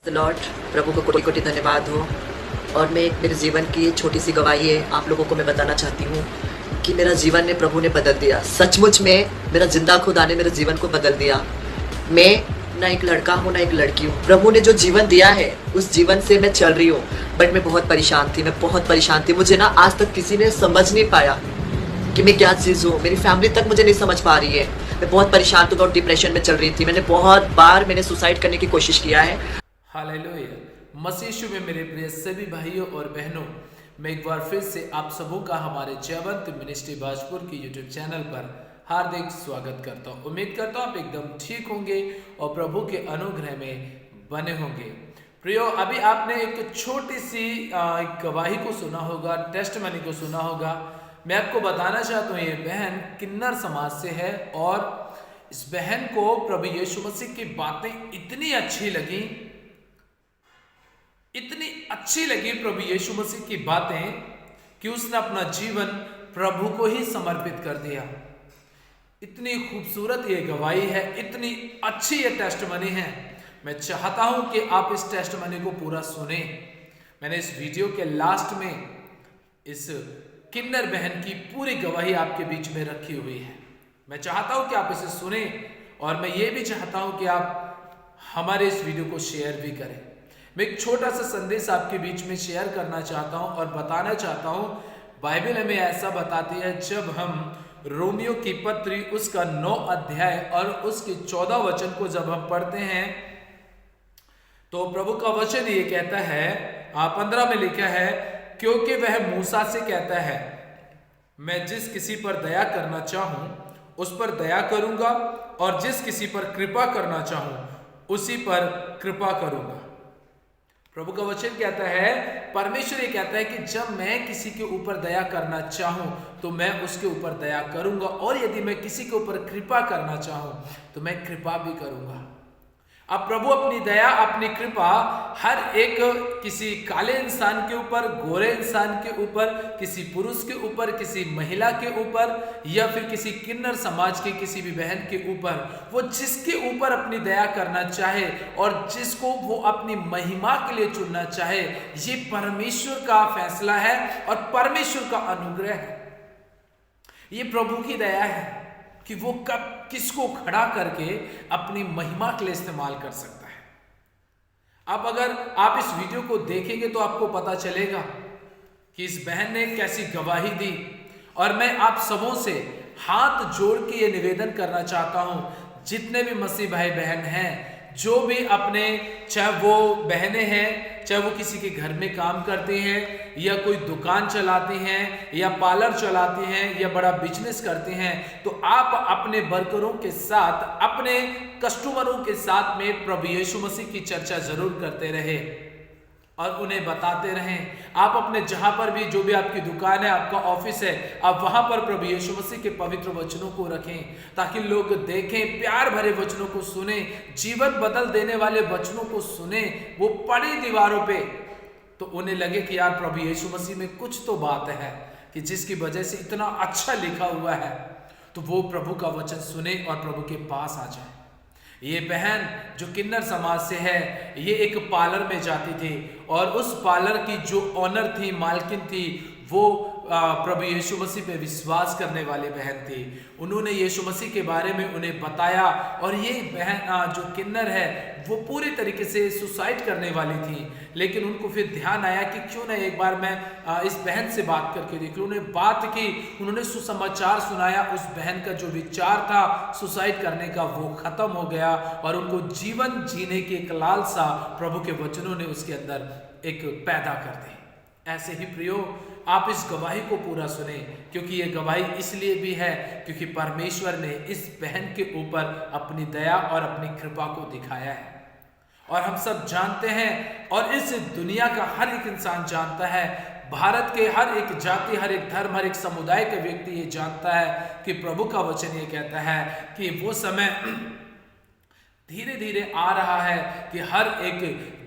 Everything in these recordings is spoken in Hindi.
लॉर्ड, प्रभु को कोटि कोटि धन्यवाद हो। और मैं एक मेरे जीवन की छोटी सी गवाही है आप लोगों को मैं बताना चाहती हूँ कि मेरा जीवन ने प्रभु ने बदल दिया। सचमुच में मेरा जिंदा खुदा ने मेरे जीवन को बदल दिया। मैं ना एक लड़का हूँ ना एक लड़की हूँ। प्रभु ने जो जीवन दिया है उस जीवन से मैं चल रही हूँ। बट मैं बहुत परेशान थी। मुझे ना आज तक किसी ने समझ नहीं पाया कि मैं क्या चीज़ हूँ। मेरी फैमिली तक मुझे नहीं समझ पा रही है। मैं बहुत परेशान थी, बहुत डिप्रेशन में चल रही थी। मैंने बहुत बार सुसाइड करने की कोशिश किया है। हालेलुया। मसीह यीशु में मेरे प्रिय सभी भाइयों और बहनों, मैं एक बार फिर से आप सबों का हमारे जयवंत मिनिस्ट्री बाजपुर की यूट्यूब चैनल पर हार्दिक स्वागत करता हूँ। उम्मीद करता हूँ आप एकदम ठीक होंगे और प्रभु के अनुग्रह में बने होंगे। प्रियो, अभी आपने एक छोटी सी गवाही को सुना होगा, टेस्टमनी को सुना होगा। मैं आपको बताना चाहता हूँ ये बहन किन्नर समाज से है और इस बहन को प्रभु यीशु मसीह की बातें इतनी अच्छी लगी प्रभु यीशु मसीह की बातें कि उसने अपना जीवन प्रभु को ही समर्पित कर दिया। इतनी खूबसूरत ये गवाही है, इतनी अच्छी ये टेस्टमनी है। मैं चाहता हूं कि आप इस टेस्टमनी को पूरा सुने। मैंने इस वीडियो के लास्ट में इस किन्नर बहन की पूरी गवाही आपके बीच में रखी हुई है। मैं चाहता हूं कि आप इसे सुने और मैं ये भी चाहता हूं कि आप हमारे इस वीडियो को शेयर भी करें। मैं एक छोटा सा संदेश आपके बीच में शेयर करना चाहता हूं और बताना चाहता हूं। बाइबल हमें ऐसा बताती है, जब हम रोमियो की पत्री उसका 9 अध्याय और उसके 14 वचन को जब हम पढ़ते हैं तो प्रभु का वचन ये कहता है, 15 में लिखा है, क्योंकि वह मूसा से कहता है, मैं जिस किसी पर दया करना चाहूं उस पर दया करूंगा और जिस किसी पर कृपा करना चाहूं उसी पर कृपा करूंगा। प्रभु का वचन कहता है, परमेश्वर ये कहता है कि जब मैं किसी के ऊपर दया करना चाहूं तो मैं उसके ऊपर दया करूंगा और यदि मैं किसी के ऊपर कृपा करना चाहूं तो मैं कृपा भी करूंगा। अब प्रभु अपनी दया, अपनी कृपा हर एक, किसी काले इंसान के ऊपर, गोरे इंसान के ऊपर, किसी पुरुष के ऊपर, किसी महिला के ऊपर या फिर किसी किन्नर समाज के किसी भी बहन के ऊपर, वो जिसके ऊपर अपनी दया करना चाहे और जिसको वो अपनी महिमा के लिए चुनना चाहे, ये परमेश्वर का फैसला है और परमेश्वर का अनुग्रह है। ये प्रभु की दया है कि वो कब किसको खड़ा करके अपनी महिमा के लिए इस्तेमाल कर सकता है। अब अगर आप इस वीडियो को देखेंगे तो आपको पता चलेगा कि इस बहन ने कैसी गवाही दी। और मैं आप सबों से हाथ जोड़ के ये निवेदन करना चाहता हूं, जितने भी मसीह भाई बहन हैं, जो भी अपने, चाहे वो बहनें हैं, चाहे वो किसी के घर में काम करती हैं या कोई दुकान चलाती हैं या पार्लर चलाती हैं या बड़ा बिजनेस करती हैं, तो आप अपने वर्करों के साथ, अपने कस्टमरों के साथ में प्रभु यीशु मसीह की चर्चा जरूर करते रहे और उन्हें बताते रहें। आप अपने जहां पर भी, जो भी आपकी दुकान है, आपका ऑफिस है, आप वहां पर प्रभु यीशु मसीह के पवित्र वचनों को रखें ताकि लोग देखें, प्यार भरे वचनों को सुने, जीवन बदल देने वाले वचनों को सुने। वो पड़ी दीवारों पे तो उन्हें लगे कि यार प्रभु यीशु मसीह में कुछ तो बात है कि जिसकी वजह से इतना अच्छा लिखा हुआ है, तो वो प्रभु का वचन सुने और प्रभु के पास आ जाए। ये बहन जो किन्नर समाज से है, ये एक पार्लर में जाती थी और उस पार्लर की जो ऑनर थी, मालकिन थी, वो प्रभु यीशु मसीह पे विश्वास करने वाली बहन थी। उन्होंने यीशु मसीह के बारे में उन्हें बताया और ये बहन जो किन्नर है वो पूरी तरीके से सुसाइड करने वाली थी। लेकिन उनको फिर ध्यान आया कि क्यों ना एक बार मैं इस बहन से बात करके देख लूं। उन्होंने बात की, उन्होंने सुसमाचार सुनाया। उस बहन का जो विचार था सुसाइड करने का, वो खत्म हो गया और उनको जीवन जीने की एक लालसा प्रभु के वचनों ने उसके अंदर एक पैदा कर दी। ऐसे ही प्रियो, आप इस गवाही को पूरा सुने, क्योंकि ये गवाही इसलिए भी है क्योंकि परमेश्वर ने इस बहन के ऊपर अपनी दया और अपनी कृपा को दिखाया है। और हम सब जानते हैं और इस दुनिया का हर एक इंसान जानता है, भारत के हर एक जाति, हर एक धर्म, हर एक समुदाय का व्यक्ति ये जानता है कि प्रभु का वचन ये कहता है कि वो समय धीरे धीरे आ रहा है कि हर एक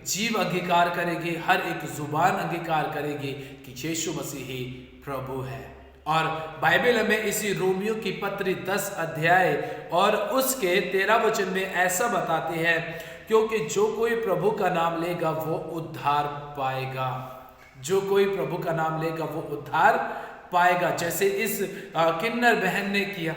जीव अंगीकार करेगी, हर एक जुबान अंगीकार करेगी कि यीशु मसीह ही प्रभु है। और बाइबल हमें इसी रोमियो की पत्री 10 अध्याय और उसके 13 वचन में ऐसा बताती है, क्योंकि जो कोई प्रभु का नाम लेगा वो उद्धार पाएगा। जो कोई प्रभु का नाम लेगा वो उद्धार पाएगा। जैसे इस किन्नर बहन ने किया,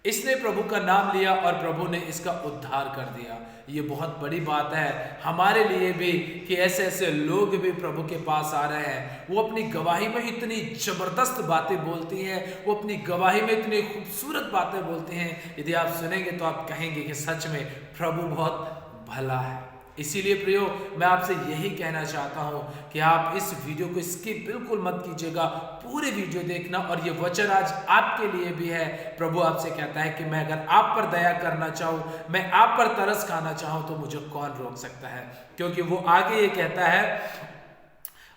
इसने प्रभु का नाम लिया और प्रभु ने इसका उद्धार कर दिया। ये बहुत बड़ी बात है हमारे लिए भी कि ऐसे ऐसे लोग भी प्रभु के पास आ रहे हैं। वो अपनी गवाही में इतनी जबरदस्त बातें बोलती हैं, वो अपनी गवाही में इतनी खूबसूरत बातें बोलती हैं, यदि आप सुनेंगे तो आप कहेंगे कि सच में प्रभु बहुत भला है। इसीलिए प्रियो, मैं आपसे यही कहना चाहता हूं कि आप इस वीडियो को स्किप बिल्कुल मत कीजिएगा, पूरी वीडियो देखना। और ये वचन आज आपके लिए भी है। प्रभु आपसे कहता है कि मैं अगर आप पर दया करना चाहूं, मैं आप पर तरस खाना चाहूं, तो मुझे कौन रोक सकता है। क्योंकि वो आगे ये कहता है,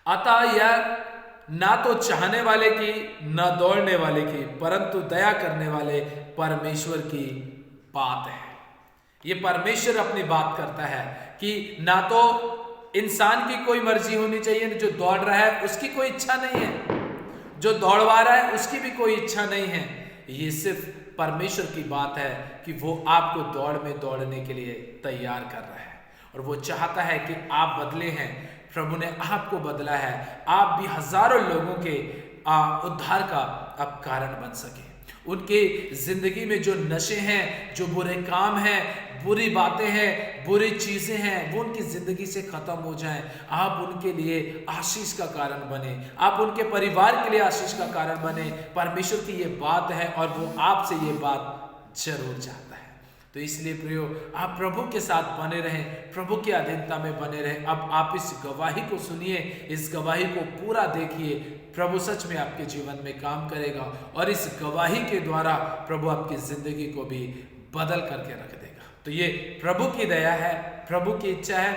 अतः यह ना तो चाहने वाले की ना दौड़ने वाले की, परंतु दया करने वाले परमेश्वर की बात है। ये परमेश्वर अपनी बात करता है कि ना तो इंसान की कोई मर्जी होनी चाहिए, जो दौड़ रहा है उसकी कोई इच्छा नहीं है, जो दौड़वा रहा है उसकी भी कोई इच्छा नहीं है। ये सिर्फ परमेश्वर की बात है कि वो आपको दौड़ में दौड़ने के लिए तैयार कर रहा है और वो चाहता है कि आप बदले हैं। प्रभु ने आपको बदला है, आप भी हजारों लोगों के उद्धार का अब कारण बन सके। उनके जिंदगी में जो नशे हैं, जो बुरे काम हैं, बुरी बातें हैं, बुरी चीजें हैं, वो उनकी जिंदगी से खत्म हो जाएं। आप उनके लिए आशीष का कारण बने, आप उनके परिवार के लिए आशीष का कारण बने। परमेश्वर की ये बात है और वो आपसे ये बात जरूर चाहता है। तो इसलिए प्रियो, आप प्रभु के साथ बने रहें, प्रभु की अधीनता में बने रहें। अब आप इस गवाही को सुनिए, इस गवाही को पूरा देखिए। प्रभु सच में आपके जीवन में काम करेगा और इस गवाही के द्वारा प्रभु आपकी जिंदगी को भी बदल करके रख देगा। तो ये प्रभु की दया है, प्रभु की इच्छा है,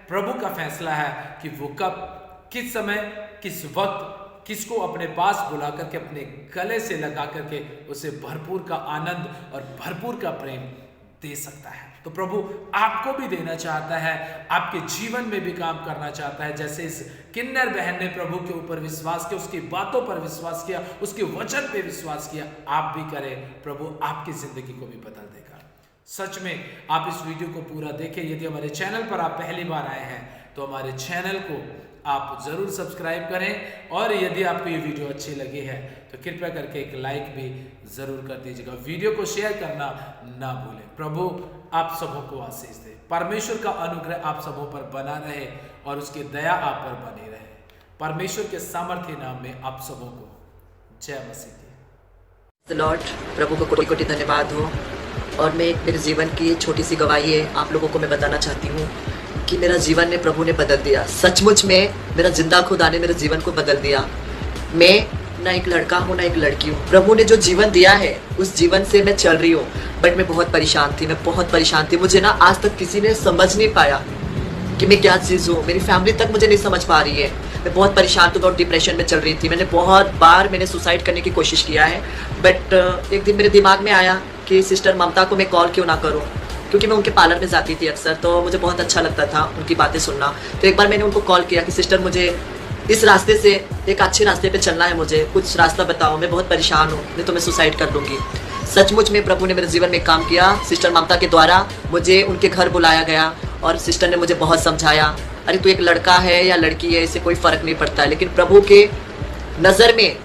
प्रभु का फैसला है कि वो कब, किस समय, किस वक्त किसको अपने पास बुला करके अपने गले से लगा करके उसे भरपूर का आनंद और भरपूर का प्रेम दे सकता है। तो प्रभु आपको भी देना चाहता है, आपके जीवन में भी काम करना चाहता है। जैसे इस किन्नर बहन ने प्रभु के ऊपर विश्वास किया, उसकी बातों पर विश्वास किया, उसके वचन पे विश्वास किया, आप भी करें, प्रभु आपकी जिंदगी को भी बदल देगा। सच में आप इस वीडियो को पूरा देखें। यदि हमारे चैनल पर आप पहली बार आए हैं तो हमारे चैनल को आप जरूर सब्सक्राइब करें और यदि आपको ये वीडियो अच्छी लगी है तो कृपया करके एक लाइक भी जरूर कर दीजिएगा। वीडियो को शेयर करना ना भूलें। प्रभु आप सबों को आशीष दे, परमेश्वर का अनुग्रह आप सबों पर बना रहे और उसकी दया आप पर बनी रहे। परमेश्वर के सामर्थ्य नाम में आप सबों को जय मसीह। लॉर्ड, प्रभु को कोटि कोटि धन्यवाद हो। और मैं मेरे जीवन की छोटी सी गवाही है, आप लोगों को मैं बताना चाहती हूँ कि मेरा जीवन ने प्रभु ने बदल दिया। सचमुच में मेरा जिंदा खुदा ने मेरे जीवन को बदल दिया। मैं ना एक लड़का हूँ ना एक लड़की हूँ। प्रभु ने जो जीवन दिया है उस जीवन से मैं चल रही हूँ, बट मैं बहुत परेशान थी, मैं बहुत परेशान थी। मुझे ना आज तक किसी ने समझ नहीं पाया कि मैं क्या चीज़ हूँ। मेरी फैमिली तक मुझे नहीं समझ पा रही है। मैं बहुत परेशान थी, बहुत डिप्रेशन में चल रही थी। मैंने बहुत बार सुसाइड करने की कोशिश किया है, बट एक दिन मेरे दिमाग में आया कि सिस्टर ममता को मैं कॉल क्यों ना करूँ, क्योंकि मैं उनके पार्लर में जाती थी अक्सर, तो मुझे बहुत अच्छा लगता था उनकी बातें सुनना। तो एक बार मैंने उनको कॉल किया कि सिस्टर मुझे इस रास्ते से एक अच्छे रास्ते पे चलना है, मुझे कुछ रास्ता बताओ, मैं बहुत परेशान हूँ, नहीं तो मैं सुसाइड कर दूंगी। सचमुच में प्रभु ने मेरे जीवन में काम किया। सिस्टर ममता के द्वारा मुझे उनके घर बुलाया गया और सिस्टर ने मुझे बहुत समझाया, अरे तू एक लड़का है या लड़की है इससे कोई फर्क नहीं पड़ता है, लेकिन प्रभु के नज़र में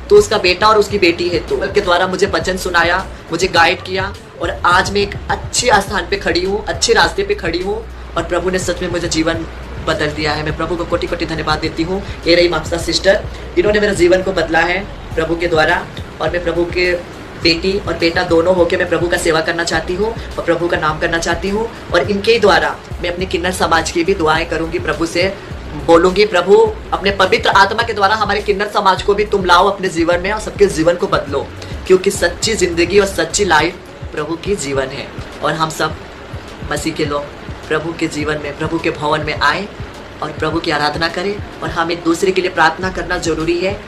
तो उसका बेटा और उसकी बेटी है। तो के द्वारा मुझे वचन सुनाया, मुझे गाइड किया और आज मैं एक अच्छे स्थान पे खड़ी हूँ, अच्छे रास्ते पे खड़ी हूँ और प्रभु ने सच में मुझे जीवन बदल दिया है। मैं प्रभु को कोटि कोटि धन्यवाद देती हूँ। ये रही ममता सिस्टर, इन्होंने मेरा जीवन को बदला है प्रभु के द्वारा और मैं प्रभु के बेटी और बेटा दोनों होके मैं प्रभु का सेवा करना चाहती हूँ और प्रभु का नाम करना चाहती हूँ। और इनके ही द्वारा मैं अपनी किन्नर समाज की भी दुआएं करूँगी, प्रभु से बोलूंगी, प्रभु अपने पवित्र आत्मा के द्वारा हमारे किन्नर समाज को भी तुम लाओ अपने जीवन में और सबके जीवन को बदलो, क्योंकि सच्ची जिंदगी और सच्ची लाइफ प्रभु की जीवन है। और हम सब मसीह के लोग प्रभु के जीवन में, प्रभु के भवन में आए और प्रभु की आराधना करें और हम एक दूसरे के लिए प्रार्थना करना जरूरी है।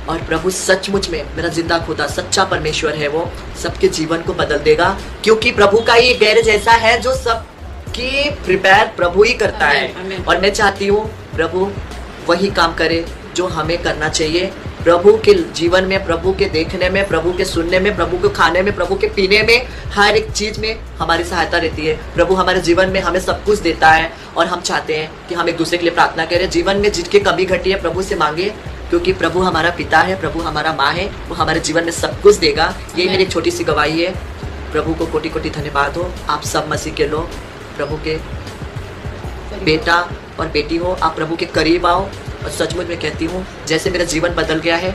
और प्रभु सचमुच में मेरा जिंदा खुदा सच्चा परमेश्वर है, वो सबके जीवन को बदल देगा, क्योंकि प्रभु का ये गैरेज ऐसा है जो सबकी प्रिपेयर प्रभु ही करता है। और मैं चाहती हूँ प्रभु वही काम करे जो हमें करना चाहिए प्रभु के जीवन में, प्रभु के देखने में, प्रभु के सुनने में, प्रभु को खाने में, प्रभु के पीने में, हर एक चीज में हमारी सहायता रहती है। प्रभु हमारे जीवन में हमें सब कुछ देता है और हम चाहते हैं कि हम एक दूसरे के लिए प्रार्थना करें। जीवन में जिसकी कमी घटी है प्रभु से मांगे, क्योंकि प्रभु हमारा पिता है, प्रभु हमारा माँ है, वो हमारे जीवन में सब कुछ देगा। ये मेरी एक छोटी सी गवाही है। प्रभु को कोटि कोटि धन्यवाद हो। आप सब मसीह के लोग प्रभु के बेटा और बेटी हो, आप प्रभु के करीब आओ। और सचमुच मैं कहती हूँ, जैसे मेरा जीवन बदल गया है,